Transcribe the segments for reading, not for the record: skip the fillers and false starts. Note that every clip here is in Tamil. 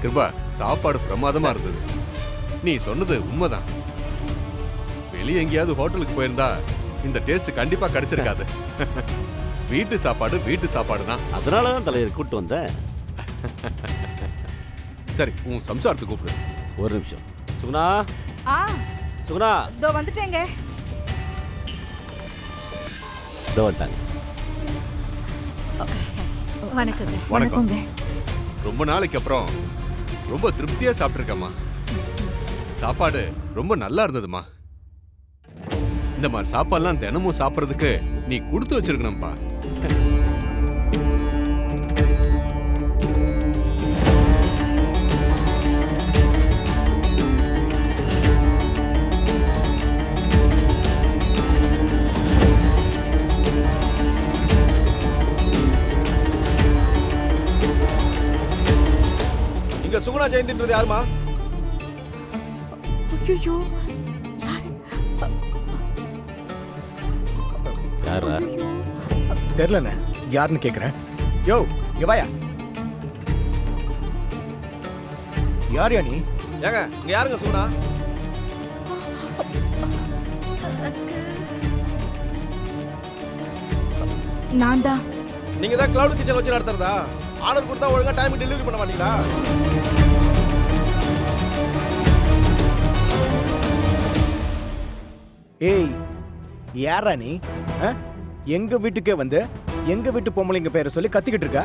கிருபா, சாப்பாடு பிரமாதமா இருந்தது. நீ சொன்னது உண்மைதான். வெளியே எங்கேயாவது ஹோட்டலுக்கு போயிருந்தா இந்த டேஸ்ட் கண்டிப்பா கிடைச்சிருக்காது. வீட்டு சாப்பாடு தான். அதனாலதான் தலைவர் கூட்டு வந்தேன். சரி, உன் சம்சாரத்துக்கு கூப்பிடு. ஒரு நிமிஷம். சுகுணா, ஆ சுகுணா, இதோ வந்துட்டேங்க. இதோ வந்துட்டாங்க. வணக்கங்க. வணக்கம். ரொம்ப நாளைக்கு அப்புறம் ரொம்ப திருப்தியா சாப்பிட்டுருக்கம்மா. சாப்பாடு ரொம்ப நல்லா இருந்ததுமா. இந்த மாதிரி சாப்பாடுலாம் தினமும் சாப்பிட்றதுக்கு நீ கொடுத்து வச்சிருக்கணும்ப்பா. இங்க சுகுணா ஜெயந்தின்றது யாருமா? ஐயோ, யாரா? தெரியலண்ணே, யாருன்னு கேக்குறேன். யோ, இங்க வாயா. யார் நீ? ஏங்க இங்க யாருங்க சுகுணா? நான் தான். நீங்க தான் கிளவுட் கிச்சன் வச்சு நடத்துறதா? ஆர்டர் கொடுத்தா ஒழுங்கா டைமுக்கு டெலிவரி பண்ண மாட்டீங்களா? ஏய், யாரா நீ? எங்க வீட்டுக்கே வந்து எங்க வீட்டு பொம்பளைங்க பேரை சொல்லி கத்திக்கிட்டு இருக்க?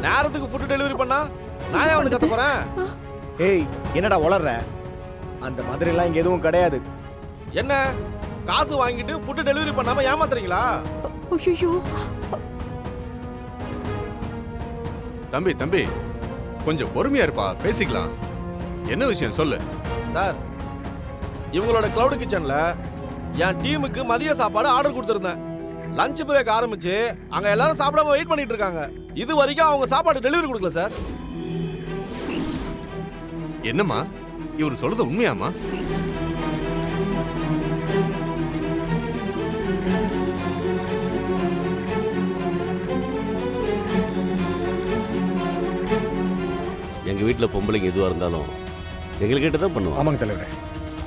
நேரத்துக்கு ஃபுட் டெலிவரி பண்ணா நான் ஏன் வந்து கத்த போறேன்? ஏய், என்னடா உளர்ற? அந்த மாதிரி எல்லாம் இங்க எதுவும் கிடையாது. என்ன காசு வாங்கிட்டு ஃபுட் டெலிவரி பண்ணாம ஏமாத்துறீங்களா? ஐயோ, தம்பி தம்பி, கொஞ்சம் பொறுமையா இருப்பா, பேசிக்கலாம். என்ன விஷயம் சொல்லு. சார், இவங்களோட கிளவுட் கிச்சன்ல என் டீமுக்கு மதிய சாப்பாடு ஆர்டர் கொடுத்துருந்தேன். லஞ்ச் பிரேக் ஆரம்பிச்சு அங்க எல்லாரும் சாப்பிடாம வெயிட் பண்ணிட்டு இருக்காங்க. இது வரைக்கும் அவங்க சாப்பாடு டெலிவரி கொடுக்கல சார். என்னம்மா, இவர் சொல்றது உண்மையாமா? எங்க வீட்டுல பொம்பளைங்க எதுவா இருந்தாலும் எங்ககிட்ட தான் பண்ணுவோம். ஆமாங்க தலைவரே.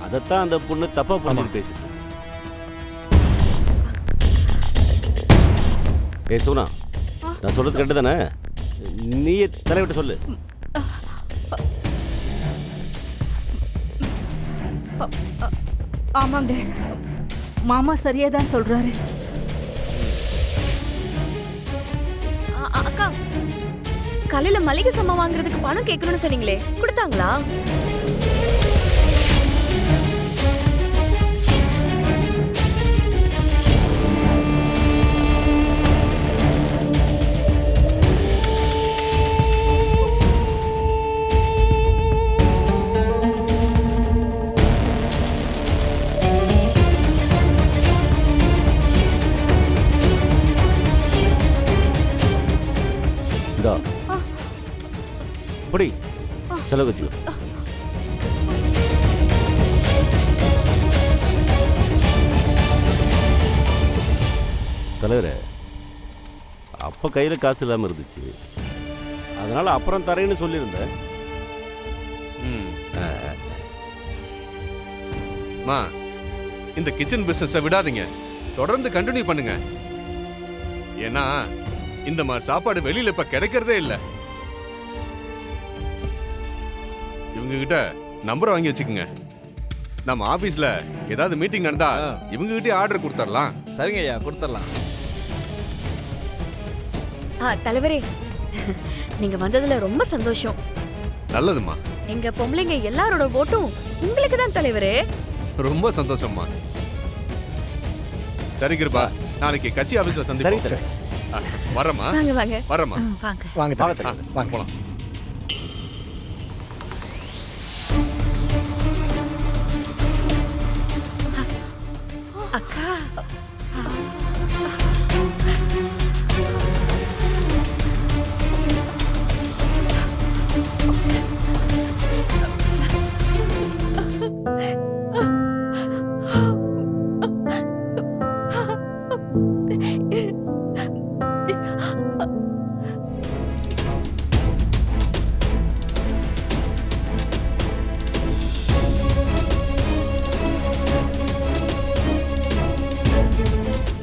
அதைத்தான் அந்த பொண்ணு தப்பா பண்ணி பேசுது. ஏய் சுகுணா, நான் சொல்றது கேட்டு தானே? நீ தலைவிட்ட சொல்லு. ஆமாங்க, மாமா சரியா தான் சொல்றாரு. அக்கா, காலையில மளிகை சாமான் வாங்குறதுக்கு பணம் கேட்கணும்னு சொன்னீங்களே, கொடுத்தாங்களா? இதோ புடி, செலவு வச்சுக்கோ. தலைவரே, அப்போ கையில் காசு இல்லாமல் இருந்துச்சு, அதனால அப்புறம் தரேன்னு சொல்லியிருந்தேன். மா, இந்த கிச்சன் பிசினஸை விடாதீங்க, தொடர்ந்து கண்டினியூ பண்ணுங்க. ஏன்னா இந்த மாதிரி சாப்பாடு வெளியில இப்ப கிடைக்கிறதே இல்லை. இவங்க கிட்ட நம்பர் வாங்கி வச்சுக்கோங்க. நம்ம ஆபீஸ்ல ஏதாவது மீட்டிங் நடந்தா இவங்க கிட்டே ஆர்டர் கொடுத்துடலாம். சரிங்க ஐயா, கொடுத்துடலாம். தலைவரே, நீங்க வந்ததுல ரொம்ப சந்தோஷம். நல்லதுமா. எங்க பொம்பளைங்க எல்லாரோட ஓட்டும் உங்களுக்கு தான் தலைவரே. ரொம்ப சந்தோஷம்மா. சரி கிருபா, நாளைக்கு கட்சி ஆபீஸ்ல சந்திப்போம். சரி. வரமா? வாங்க வாங்க. வரமா? வாங்க. வாங்க தலைவரே, வாங்க போலாம். அக்கா,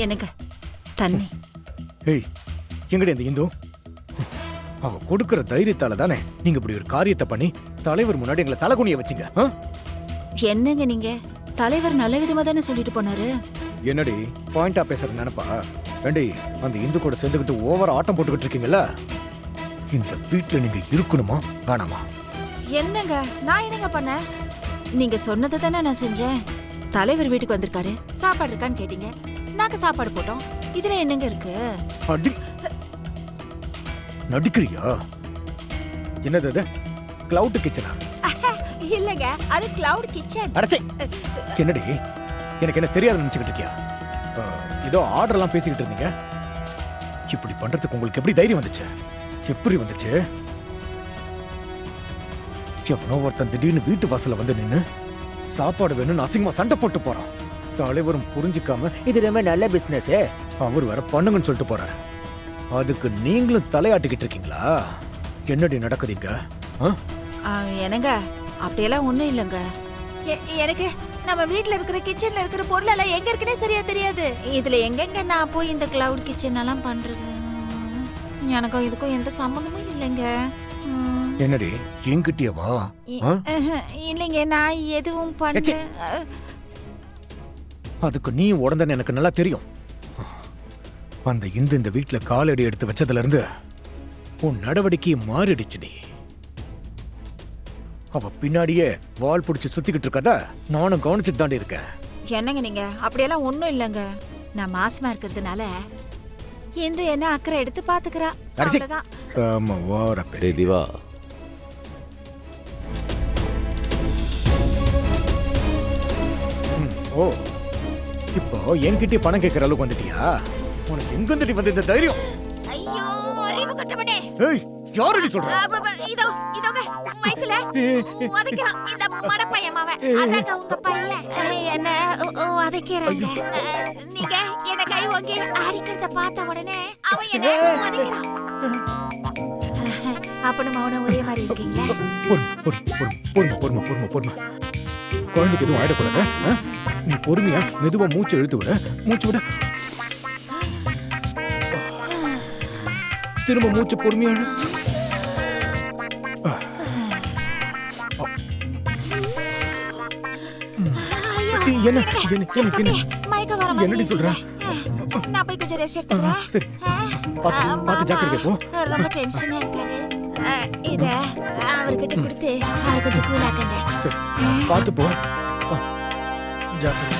எனக்கு தண்ணி. ஏய் எங்கடி இந்த இந்து? அவ கொடுக்கிற தைரியத்தால தானே நீங்க இப்படி ஒரு காரியத்தை பண்ணி தலைவர் முன்னாடி எங்களை தலைகுனிய வச்சீங்க. என்னங்க நீங்க? தலைவர் நல்ல விதமா தானே சொல்லிட்டு போனாரு. என்னடி பாயிண்டா பேசுற நினைப்பா? ஏண்டி அந்த இந்து கூட சேர்ந்துக்கிட்டு ஓவரா ஆட்டம் போட்டுக்கிட்டு இருக்கீங்கல்ல? இந்த வீட்டுல நீங்க இருக்கணுமா வேணாமா? என்னங்க நான் என்னங்க பண்ணேன்? நீங்க சொன்னதை தானே நான் செஞ்சேன். தலைவர் வீட்டுக்கு வந்திருக்காரு, சாப்பாடு இருக்கான்னு கேட்டீங்க, நாங்க சாப்பாடு போட்டோம். இதுல என்னங்க இருக்கு? அடி நடிக்கிறியா? என்னது அது? கிளவுட் கிச்சனா? இல்லங்க, அது கிளவுட் கிச்சன். அடச்சே, என்னடி எனக்கு என்ன தெரியாது நினைச்சுக்கிட்டு இருக்கியா? ஏதோ ஆர்டர்லாம் பேசிக்கிட்டு இருந்தீங்க. இப்படி பண்றதுக்கு உங்களுக்கு எப்படி தைரியம் வந்துச்சு? எப்படி வந்துச்சு? எவனோ ஒருத்தன் திடீர்னு வீட்டு வாசல்ல வந்து நின்னு சாப்பாடு வேணும்னு அசிங்கமா சண்டை போட்டு போறான். தலைவரும் புரிஞ்சுக்காம இது ரொம்ப நல்ல பிசினஸ், அவர் வேற பண்ணுங்கன்னு சொல்லிட்டு போறாரு. அதுக்கு நீங்களும் தலையாட்டிக்கிட்டு இருக்கீங்களா? என்னடி நடக்குதுங்க? என்னங்க அப்படியெல்லாம் ஒண்ணும் இல்லைங்க. எனக்கு நம்ம வீட்ல இருக்கிற கிச்சன்ல இருக்கிற பொருள் எல்லாம் எங்க இருக்குன்னே சரியா தெரியாது. இதுல எங்கெங்க நான் போய் இந்த கிளவுட் கிச்சன் எல்லாம் பண்றது? எனக்கும் இதுக்கும் எந்த சம்பந்தமும் இல்லைங்க. என்னடி என்கிட்டயே வா. இல்லைங்க, நான் எதுவும் பண்ணல. அதுக்கு நீ உடனே எனக்கு நல்லா தெரியும். அந்த இந்த வீட்டுல காலடி எடுத்து வச்சதுல இருந்து உன் நடவடிக்கை மாறிடுச்சுடி. அவ பின்னாடியே வால் பிடிச்சு சுத்திக்கிட்டு இருக்கதா நானும் கவனிச்சுட்டு தாண்டி இருக்கேன். என்னங்க நீங்க? அப்படியெல்லாம் ஒண்ணும் இல்லைங்க. நான் மாசமா இருக்கிறதுனால இந்த என்ன அக்கறை எடுத்து பாத்துக்கிறா. அவ்வளவுதான். ஆமா, ஓவரா பேசு. டேய் திவா, ஓ இப்போ என்கிட்டயே பணம் கேட்கற அளவுக்கு வந்துட்டியா? உனக்கு எங்க வந்துட்டு வந்து இந்த தைரியம்? ஐயோ, அறிவு கட்டவனே. ஏய், யாரடி சொல்ற? இதோங்க மைக்கல உதைக்கிறான் இந்த மடப்பையன் அவன். அதாங்க உங்க பையன் என்ன உதைக்கிறாங்க. நீங்க என்ன கை வாங்கி அடிக்கிறத பார்த்த உடனே அவன் என்ன உதைக்கிறான். அப்ப மௌனம் ஒரே மாதிரி இருக்கீங்களா? பொறுமை. குழந்தைக்கு எதுவும் ஆயிடக்கூடாது. நீ பொறுமையா மெதுவா மூச்சு இழுத்து விட. மூச்சு விட. திரும்ப மூச்சு பொறுமையா இழு. என்னடி சொல்ற? நான் போய் கொஞ்சம் ரெஸ்ட் எடுத்துக்கிறேன். சரி, பார்த்து ஜாக்கிரதை போ. ரொம்ப டென்ஷனா இருக்காரு. இத அவர்கிட்ட கொடுத்து அவர் கொஞ்சம் கூலாக்கங்க. சரி, பார்த்து போ. ஜாக்கிரதை.